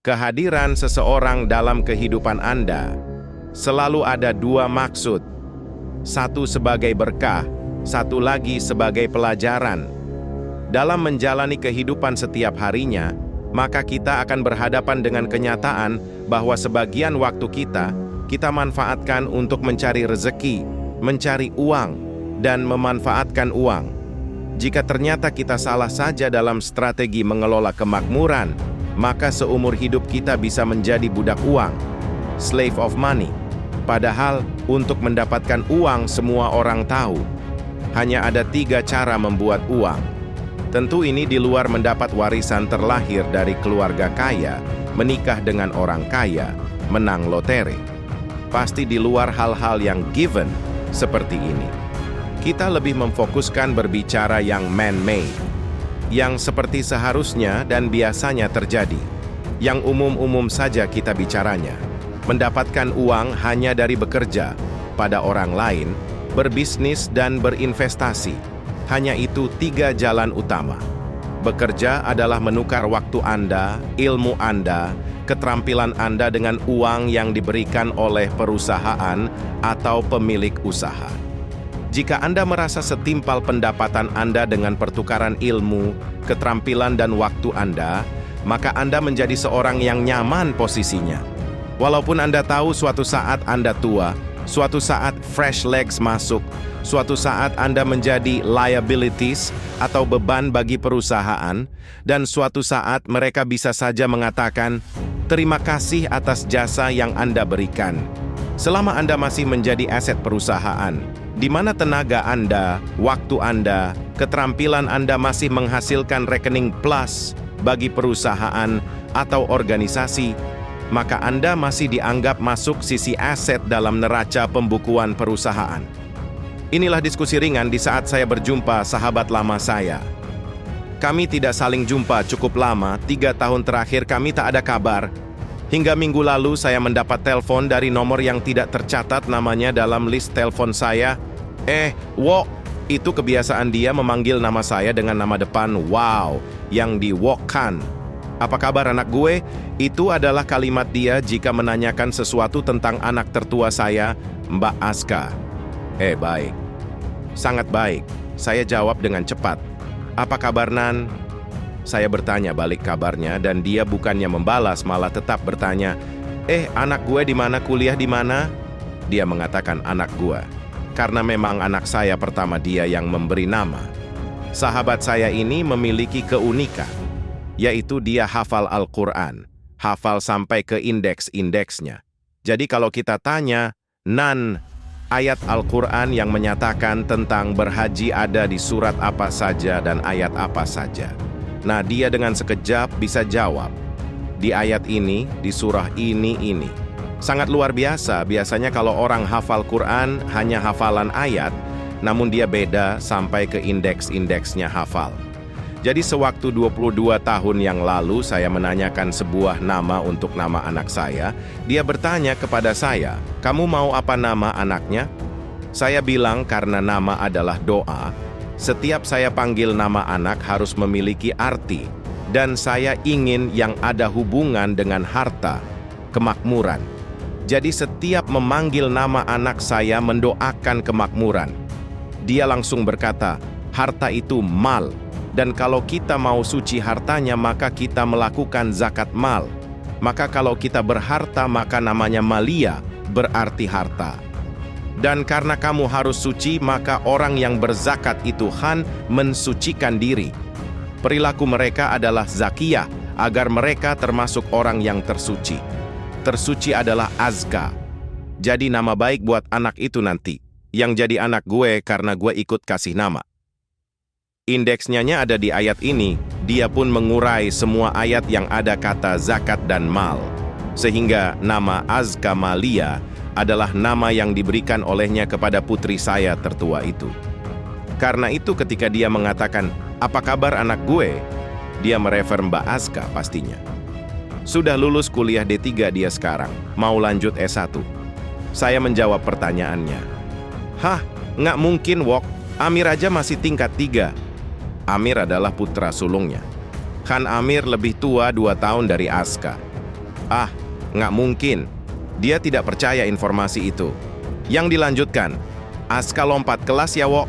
Kehadiran seseorang dalam kehidupan Anda selalu ada dua maksud. Satu sebagai berkah, satu lagi sebagai pelajaran. Dalam menjalani kehidupan setiap harinya, maka kita akan berhadapan dengan kenyataan bahwa sebagian waktu kita manfaatkan untuk mencari rezeki, mencari uang, dan memanfaatkan uang. Jika ternyata kita salah saja dalam strategi mengelola kemakmuran, maka seumur hidup kita bisa menjadi budak uang, slave of money. Padahal, untuk mendapatkan uang semua orang tahu. Hanya ada 3 cara membuat uang. Tentu ini di luar mendapat warisan terlahir dari keluarga kaya, menikah dengan orang kaya, menang lotre. Pasti di luar hal-hal yang given seperti ini. Kita lebih memfokuskan berbicara yang man-made, yang seperti seharusnya dan biasanya terjadi, yang umum-umum saja kita bicaranya. Mendapatkan uang hanya dari bekerja pada orang lain, berbisnis dan berinvestasi. Hanya itu 3 jalan utama. Bekerja adalah menukar waktu Anda, ilmu Anda, keterampilan Anda dengan uang yang diberikan oleh perusahaan atau pemilik usaha. Jika Anda merasa setimpal pendapatan Anda dengan pertukaran ilmu, keterampilan dan waktu Anda, maka Anda menjadi seorang yang nyaman posisinya. Walaupun Anda tahu suatu saat Anda tua, suatu saat fresh legs masuk, suatu saat Anda menjadi liabilities atau beban bagi perusahaan, dan suatu saat mereka bisa saja mengatakan, "Terima kasih atas jasa yang Anda berikan." Selama Anda masih menjadi aset perusahaan, di mana tenaga Anda, waktu Anda, keterampilan Anda masih menghasilkan rekening plus bagi perusahaan atau organisasi, maka Anda masih dianggap masuk sisi aset dalam neraca pembukuan perusahaan. Inilah diskusi ringan di saat saya berjumpa sahabat lama saya. Kami tidak saling jumpa cukup lama, 3 tahun terakhir kami tak ada kabar. Hingga minggu lalu saya mendapat telepon dari nomor yang tidak tercatat namanya dalam list telepon saya. Itu kebiasaan dia memanggil nama saya dengan nama depan wow, yang di-wok-kan. Apa kabar anak gue? Itu adalah kalimat dia jika menanyakan sesuatu tentang anak tertua saya, Mbak Aska. Baik. Sangat baik. Saya jawab dengan cepat. Apa kabar Nan? Saya bertanya balik kabarnya dan dia bukannya membalas malah tetap bertanya, anak gue di mana, kuliah di mana? Dia mengatakan anak gue. Karena memang anak saya pertama dia yang memberi nama. Sahabat saya ini memiliki keunikan, yaitu dia hafal Al-Quran, hafal sampai ke indeks-indeksnya. Jadi kalau kita tanya, Nan, ayat Al-Quran yang menyatakan tentang berhaji ada di surat apa saja dan ayat apa saja. Nah, dia dengan sekejap bisa jawab, di ayat ini, di surah ini. Sangat luar biasa, biasanya kalau orang hafal Quran hanya hafalan ayat, namun dia beda sampai ke indeks-indeksnya hafal. Jadi sewaktu 22 tahun yang lalu saya menanyakan sebuah nama untuk nama anak saya, dia bertanya kepada saya, "Kamu mau apa nama anaknya?" Saya bilang karena nama adalah doa, setiap saya panggil nama anak harus memiliki arti, dan saya ingin yang ada hubungan dengan harta, kemakmuran. Jadi setiap memanggil nama anak saya mendoakan kemakmuran. Dia langsung berkata, harta itu mal. Dan kalau kita mau suci hartanya, maka kita melakukan zakat mal. Maka kalau kita berharta, maka namanya malia, berarti harta. Dan karena kamu harus suci, maka orang yang berzakat itu mensucikan diri. Perilaku mereka adalah zakiyah, agar mereka termasuk orang yang tersuci. Tersuci adalah azka. Jadi nama baik buat anak itu nanti, yang jadi anak gue karena gue ikut kasih nama. Indeksnya ada di ayat ini, dia pun mengurai semua ayat yang ada kata zakat dan mal. Sehingga nama Azka Malia adalah nama yang diberikan olehnya kepada putri saya tertua itu. Karena itu ketika dia mengatakan, apa kabar anak gue? Dia merefer Mbak Azka pastinya. Sudah lulus kuliah D3 dia sekarang, mau lanjut S1. Saya menjawab pertanyaannya. Nggak mungkin Wok, Amir aja masih tingkat 3. Amir adalah putra sulungnya. Amir lebih tua 2 tahun dari Aska. Ah, nggak mungkin. Dia tidak percaya informasi itu. Yang dilanjutkan, Aska lompat kelas ya, Wok.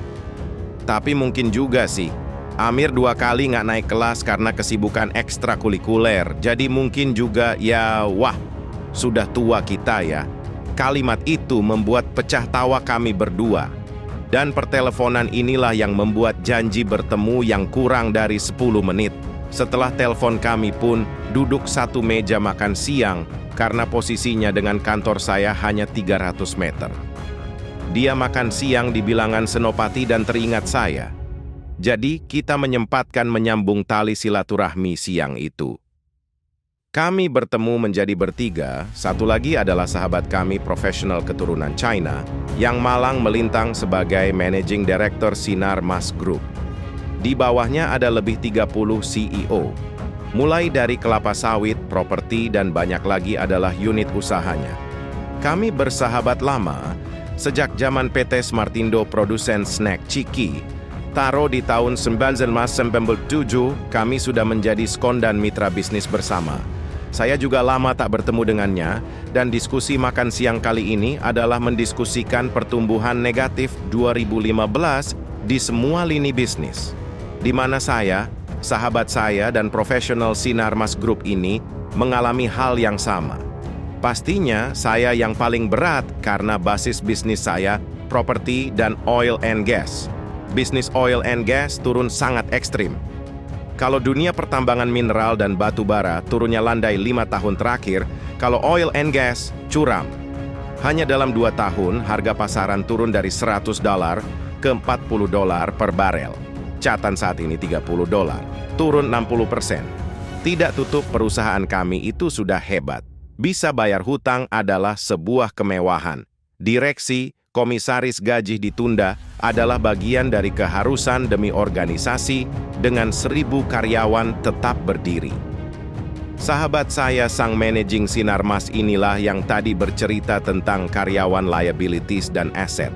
Tapi mungkin juga sih. Amir 2 kali nggak naik kelas karena kesibukan ekstrakurikuler. Jadi mungkin juga ya, wah, sudah tua kita ya. Kalimat itu membuat pecah tawa kami berdua. Dan perteleponan inilah yang membuat janji bertemu yang kurang dari 10 menit. Setelah telepon kami pun duduk satu meja makan siang karena posisinya dengan kantor saya hanya 300 meter. Dia makan siang di bilangan Senopati dan teringat saya. Jadi kita menyempatkan menyambung tali silaturahmi siang itu. Kami bertemu menjadi bertiga, satu lagi adalah sahabat kami profesional keturunan China yang malang melintang sebagai Managing Director Sinar Mas Group. Di bawahnya ada lebih 30 CEO. Mulai dari kelapa sawit, properti, dan banyak lagi adalah unit usahanya. Kami bersahabat lama, sejak zaman PT Smartindo produsen snack Ciki. Taruh di tahun 1997, kami sudah menjadi skon dan mitra bisnis bersama. Saya juga lama tak bertemu dengannya, dan diskusi makan siang kali ini adalah mendiskusikan pertumbuhan negatif 2015 di semua lini bisnis. Di mana saya, sahabat saya, dan profesional Sinar Mas Group ini mengalami hal yang sama. Pastinya saya yang paling berat karena basis bisnis saya, properti dan oil and gas. Bisnis oil and gas turun sangat ekstrim. Kalau dunia pertambangan mineral dan batu bara turunnya landai 5 tahun terakhir, kalau oil and gas curam. Hanya dalam 2 tahun, harga pasaran turun dari $100 ke $40 per barel. Catan saat ini $30, turun 60%. Tidak tutup perusahaan kami itu sudah hebat. Bisa bayar hutang adalah sebuah kemewahan. Direksi, komisaris gaji ditunda adalah bagian dari keharusan demi organisasi dengan 1.000 karyawan tetap berdiri. Sahabat saya sang managing Sinar Mas inilah yang tadi bercerita tentang karyawan liabilities dan aset.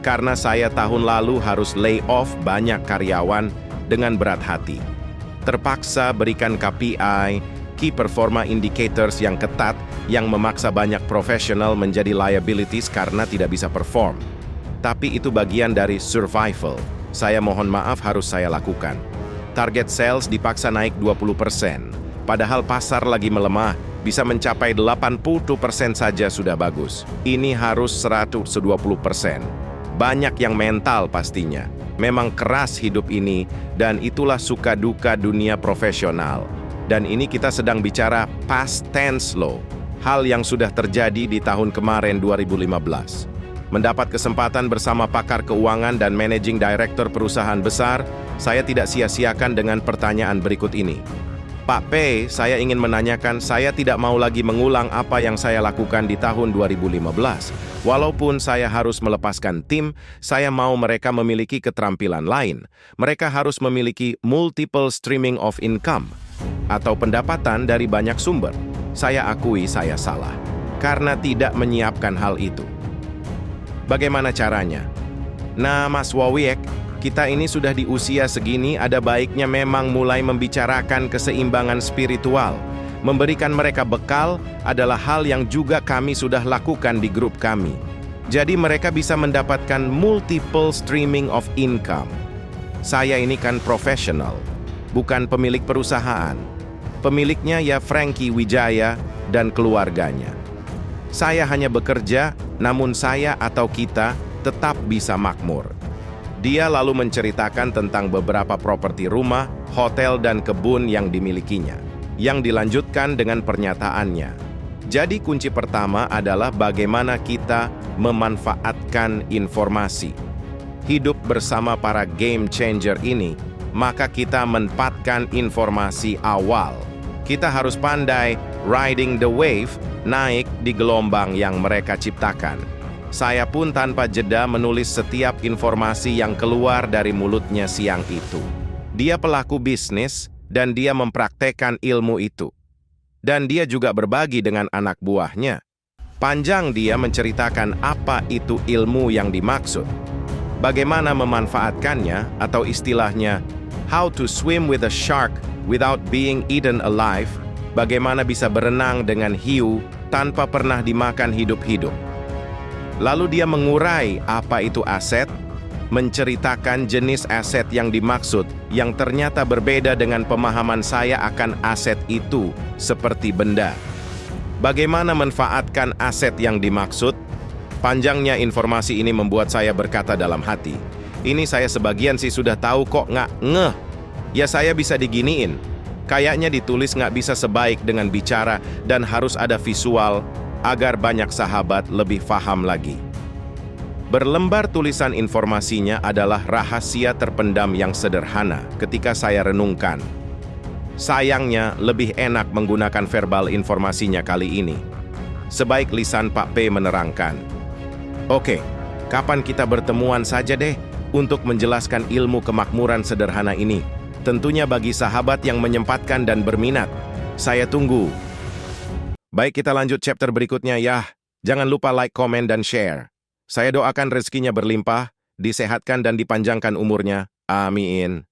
Karena saya tahun lalu harus lay off banyak karyawan dengan berat hati. Terpaksa berikan KPI, Key Performa Indicators yang ketat yang memaksa banyak profesional menjadi liabilities karena tidak bisa perform. Tapi itu bagian dari survival. Saya mohon maaf harus saya lakukan. Target sales dipaksa naik 20%. Padahal pasar lagi melemah, bisa mencapai 80% saja sudah bagus. Ini harus 120%. Banyak yang mental pastinya. Memang keras hidup ini, dan itulah suka duka dunia profesional. Dan ini kita sedang bicara past tense loh. Hal yang sudah terjadi di tahun kemarin 2015. Mendapat kesempatan bersama pakar keuangan dan managing director perusahaan besar, saya tidak sia-siakan dengan pertanyaan berikut ini. Pak P, saya ingin menanyakan, saya tidak mau lagi mengulang apa yang saya lakukan di tahun 2015. Walaupun saya harus melepaskan tim, saya mau mereka memiliki keterampilan lain. Mereka harus memiliki multiple streaming of income atau pendapatan dari banyak sumber. Saya akui saya salah karena tidak menyiapkan hal itu. Bagaimana caranya? Nah, Mas Wawiek, kita ini sudah di usia segini, ada baiknya memang mulai membicarakan keseimbangan spiritual. Memberikan mereka bekal adalah hal yang juga kami sudah lakukan di grup kami. Jadi mereka bisa mendapatkan multiple streaming of income. Saya ini kan profesional, bukan pemilik perusahaan. Pemiliknya ya Frankie Wijaya dan keluarganya. Saya hanya bekerja, namun saya atau kita tetap bisa makmur. Dia lalu menceritakan tentang beberapa properti rumah, hotel, dan kebun yang dimilikinya, yang dilanjutkan dengan pernyataannya. Jadi kunci pertama adalah bagaimana kita memanfaatkan informasi. Hidup bersama para game changer ini, maka kita menempatkan informasi awal. Kita harus pandai riding the wave, naik di gelombang yang mereka ciptakan. Saya pun tanpa jeda menulis setiap informasi yang keluar dari mulutnya siang itu. Dia pelaku bisnis, dan dia mempraktekkan ilmu itu. Dan dia juga berbagi dengan anak buahnya. Panjang dia menceritakan apa itu ilmu yang dimaksud. Bagaimana memanfaatkannya, atau istilahnya, how to swim with a shark without being eaten alive, bagaimana bisa berenang dengan hiu tanpa pernah dimakan hidup-hidup. Lalu dia mengurai apa itu aset, menceritakan jenis aset yang dimaksud yang ternyata berbeda dengan pemahaman saya akan aset itu seperti benda. Bagaimana manfaatkan aset yang dimaksud? Panjangnya informasi ini membuat saya berkata dalam hati, ini saya sebagian sih sudah tahu kok nggak ngeh. Ya saya bisa diginiin. Kayaknya ditulis nggak bisa sebaik dengan bicara dan harus ada visual agar banyak sahabat lebih paham lagi. Berlembar tulisan informasinya adalah rahasia terpendam yang sederhana ketika saya renungkan. Sayangnya lebih enak menggunakan verbal informasinya kali ini. Sebaik lisan Pak P menerangkan. Oke, kapan kita bertemuan saja deh untuk menjelaskan ilmu kemakmuran sederhana ini. Tentunya bagi sahabat yang menyempatkan dan berminat. Saya tunggu. Baik, kita lanjut chapter berikutnya ya. Jangan lupa like, komen, dan share. Saya doakan rezekinya berlimpah, disehatkan dan dipanjangkan umurnya. Amin.